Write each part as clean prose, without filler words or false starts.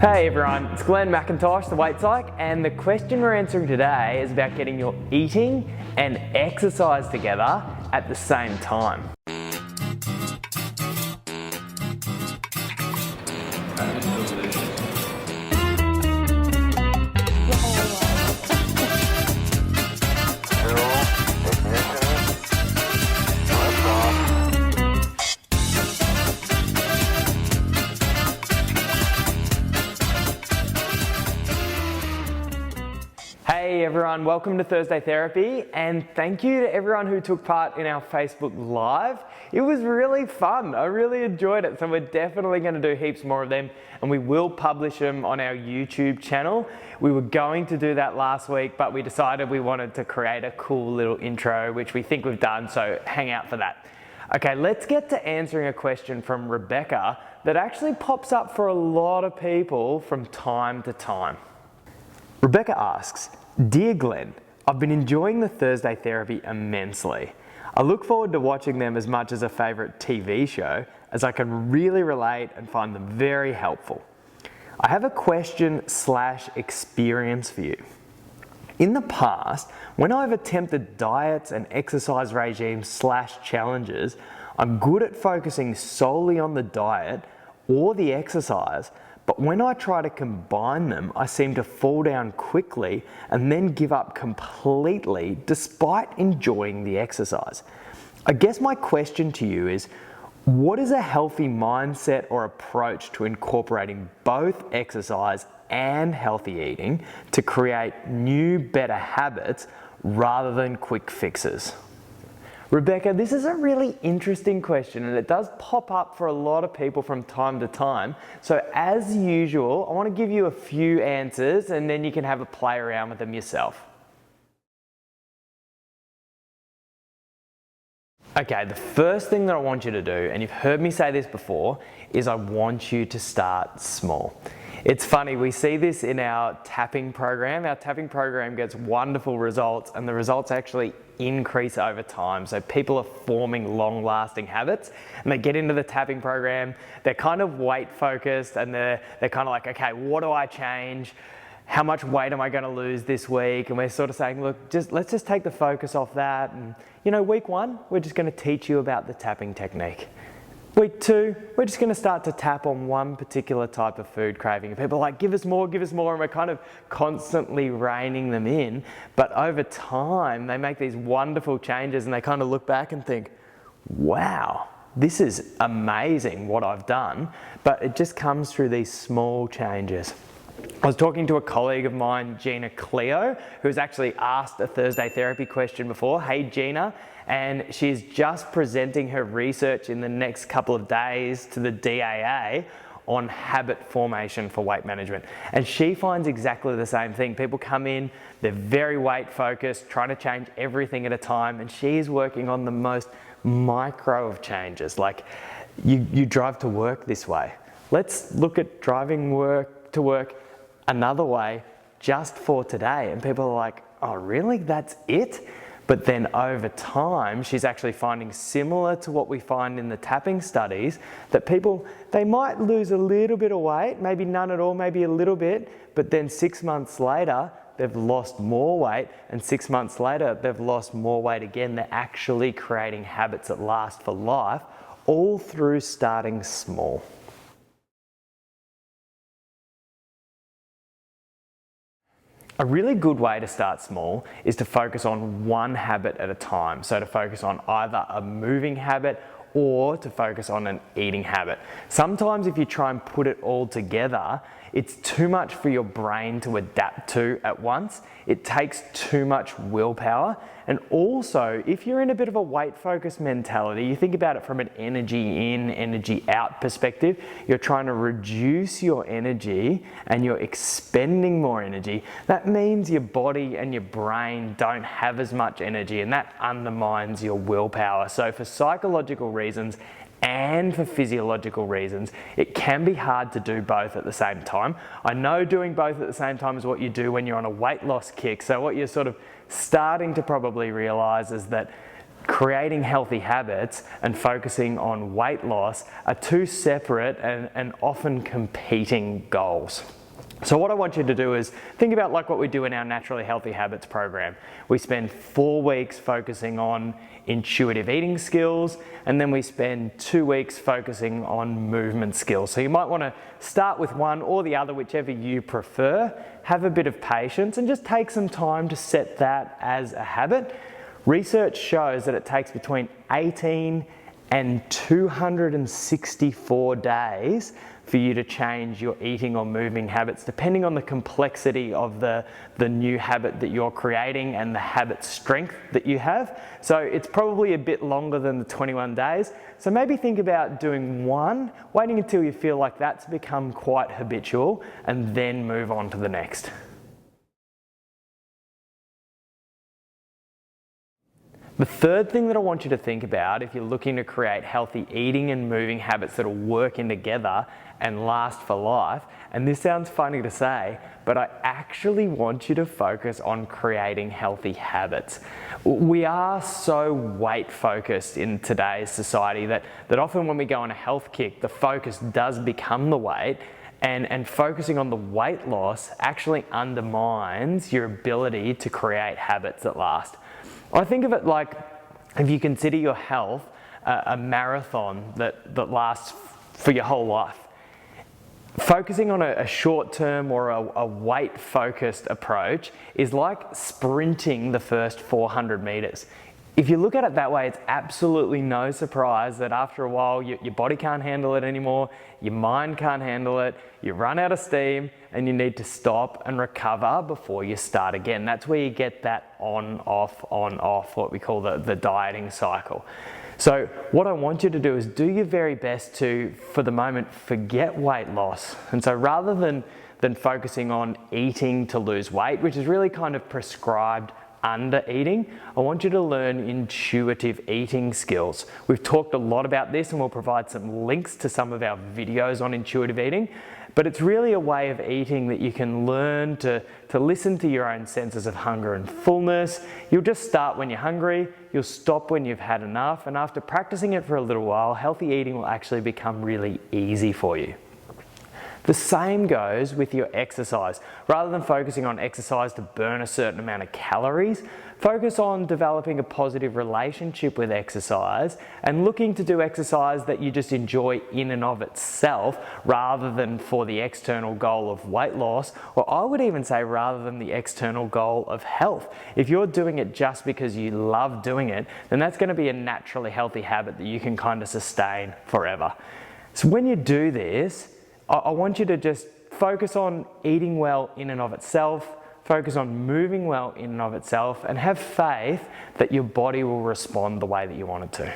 Hey everyone, it's Glenn Mackintosh, the Weight Psych, and the question we're answering today is about getting your eating and exercise together at the same time. Hey everyone, welcome to Thursday Therapy, and thank you to everyone who took part in our Facebook Live. It was really fun. I really enjoyed it, so we're definitely going to do heaps more of them, and we will publish them on our YouTube channel. We were going to do that last week, but we decided we wanted to create a cool little intro, which we think we've done, so hang out for that. Okay, let's get to answering a question from Rebecca that actually pops up for a lot of people from time to time. Rebecca asks, "Dear Glenn, I've been enjoying the Thursday Therapy immensely. I look forward to watching them as much as a favourite TV show, as I can really relate and find them very helpful. I have a question/experience for you. In the past, when I've attempted diets and exercise regimes/challenges, I'm good at focusing solely on the diet or the exercise, but when I try to combine them, I seem to fall down quickly and then give up completely despite enjoying the exercise. I guess my question to you is, what is a healthy mindset or approach to incorporating both exercise and healthy eating to create new, better habits rather than quick fixes?" Rebecca, this is a really interesting question, and it does pop up for a lot of people from time to time. So as usual, I want to give you a few answers and then you can have a play around with them yourself. Okay, the first thing that I want you to do, and you've heard me say this before, is I want you to start small. It's funny, we see this in our tapping program. Our tapping program gets wonderful results, and the results actually increase over time. So people are forming long-lasting habits, and they get into the tapping program, they're kind of weight focused, and they're kind of like, okay, what do I change? How much weight am I going to lose this week? And we're sort of saying, look, let's just take the focus off that. And week 1, we're just going to teach you about the tapping technique. Week 2, we're just going to start to tap on one particular type of food craving. And people are like, give us more, and we're kind of constantly reining them in. But over time, they make these wonderful changes and they kind of look back and think, wow, this is amazing what I've done. But it just comes through these small changes. I was talking to a colleague of mine, Gina Cleo, who's actually asked a Thursday Therapy question before. Hey Gina, and she's just presenting her research in the next couple of days to the DAA on habit formation for weight management. And she finds exactly the same thing. People come in, they're very weight focused, trying to change everything at a time, and she's working on the most micro of changes. Like you drive to work this way. Let's look at driving to work another way just for today. And people are like, oh really, that's it? But then over time, she's actually finding, similar to what we find in the tapping studies, that people, they might lose a little bit of weight, maybe none at all, maybe a little bit, but then 6 months later, they've lost more weight, and 6 months later, they've lost more weight again. They're actually creating habits that last for life, all through starting small. A really good way to start small is to focus on one habit at a time. So to focus on either a moving habit or to focus on an eating habit. Sometimes if you try and put it all together, it's too much for your brain to adapt to at once. It takes too much willpower. And also, if you're in a bit of a weight focused mentality, you think about it from an energy in, energy out perspective, you're trying to reduce your energy and you're expending more energy. That means your body and your brain don't have as much energy, and that undermines your willpower. So for psychological reasons and for physiological reasons, it can be hard to do both at the same time. I know doing both at the same time is what you do when you're on a weight loss kick. So what you're sort of starting to probably realize is that creating healthy habits and focusing on weight loss are two separate and often competing goals. So what I want you to do is think about like what we do in our Naturally Healthy Habits program. We spend 4 weeks focusing on intuitive eating skills, and then we spend 2 weeks focusing on movement skills. So you might want to start with one or the other, whichever you prefer. Have a bit of patience and just take some time to set that as a habit. Research shows that it takes between 18 and 264 days for you to change your eating or moving habits, depending on the complexity of the new habit that you're creating and the habit strength that you have. So it's probably a bit longer than the 21 days. So maybe think about doing one, waiting until you feel like that's become quite habitual, and then move on to the next. The third thing that I want you to think about if you're looking to create healthy eating and moving habits that will work in together and last for life, and this sounds funny to say, but I actually want you to focus on creating healthy habits. We are so weight focused in today's society that often when we go on a health kick, the focus does become the weight, and focusing on the weight loss actually undermines your ability to create habits that last. I think of it like if you consider your health a marathon that lasts for your whole life. Focusing on a short-term or a weight-focused approach is like sprinting the first 400 meters. If you look at it that way, it's absolutely no surprise that after a while your body can't handle it anymore, your mind can't handle it, you run out of steam, and you need to stop and recover before you start again. That's where you get that on-off, what we call the dieting cycle. So what I want you to do is do your very best to, for the moment, forget weight loss. And so rather than focusing on eating to lose weight, which is really kind of prescribed under eating, I want you to learn intuitive eating skills. We've talked a lot about this, and we'll provide some links to some of our videos on intuitive eating, but it's really a way of eating that you can learn to listen to your own senses of hunger and fullness. You'll just start when you're hungry, you'll stop when you've had enough, and after practicing it for a little while, healthy eating will actually become really easy for you. The same goes with your exercise. Rather than focusing on exercise to burn a certain amount of calories, focus on developing a positive relationship with exercise and looking to do exercise that you just enjoy in and of itself rather than for the external goal of weight loss, or I would even say rather than the external goal of health. If you're doing it just because you love doing it, then that's going to be a naturally healthy habit that you can kind of sustain forever. So when you do this, I want you to just focus on eating well in and of itself, focus on moving well in and of itself, and have faith that your body will respond the way that you want it to.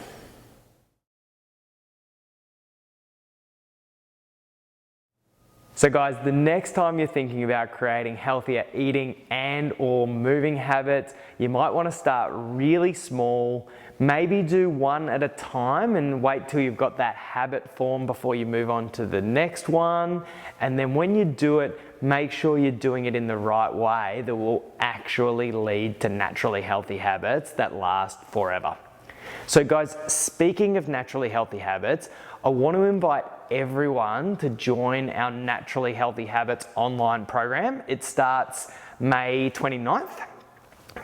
So guys, the next time you're thinking about creating healthier eating and or moving habits, you might want to start really small, maybe do one at a time and wait till you've got that habit formed before you move on to the next one. And then when you do it, make sure you're doing it in the right way that will actually lead to naturally healthy habits that last forever. So guys, speaking of naturally healthy habits, I want to invite everyone to join our Naturally Healthy Habits online program. It starts May 29th.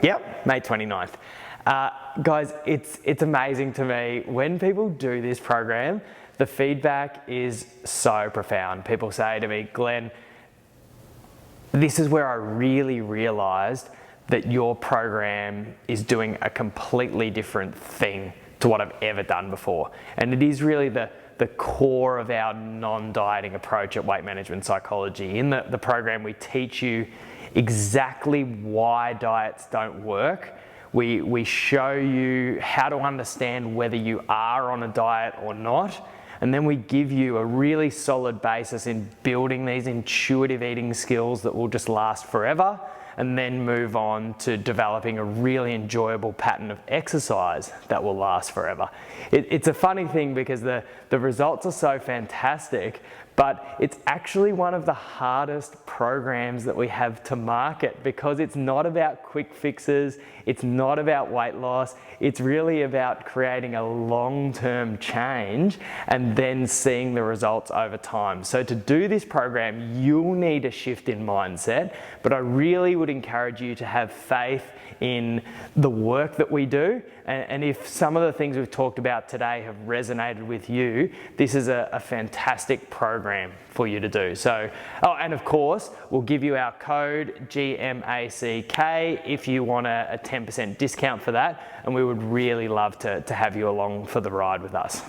Yep, May 29th. Guys, it's amazing to me. When people do this program, the feedback is so profound. People say to me, Glenn, this is where I really realized that your program is doing a completely different thing to what I've ever done before. And it is really the core of our non-dieting approach at Weight Management Psychology. In the program, we teach you exactly why diets don't work. We show you how to understand whether you are on a diet or not. And then we give you a really solid basis in building these intuitive eating skills that will just last forever, and then move on to developing a really enjoyable pattern of exercise that will last forever. It's a funny thing because the results are so fantastic, but it's actually one of the hardest programs that we have to market because it's not about quick fixes, it's not about weight loss, it's really about creating a long-term change and then seeing the results over time. So to do this program, you'll need a shift in mindset, but I really would encourage you to have faith in the work that we do, and if some of the things we've talked about today have resonated with you, this is a fantastic program for you to do. So, oh, and of course, we'll give you our code GMACK if you want a 10% discount for that, and we would really love to have you along for the ride with us.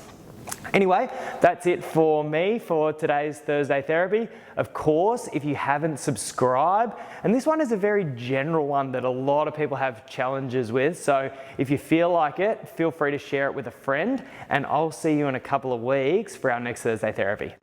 Anyway, that's it for me for today's Thursday Therapy. Of course, if you haven't subscribed, and this one is a very general one that a lot of people have challenges with, so if you feel like it, feel free to share it with a friend, and I'll see you in a couple of weeks for our next Thursday Therapy.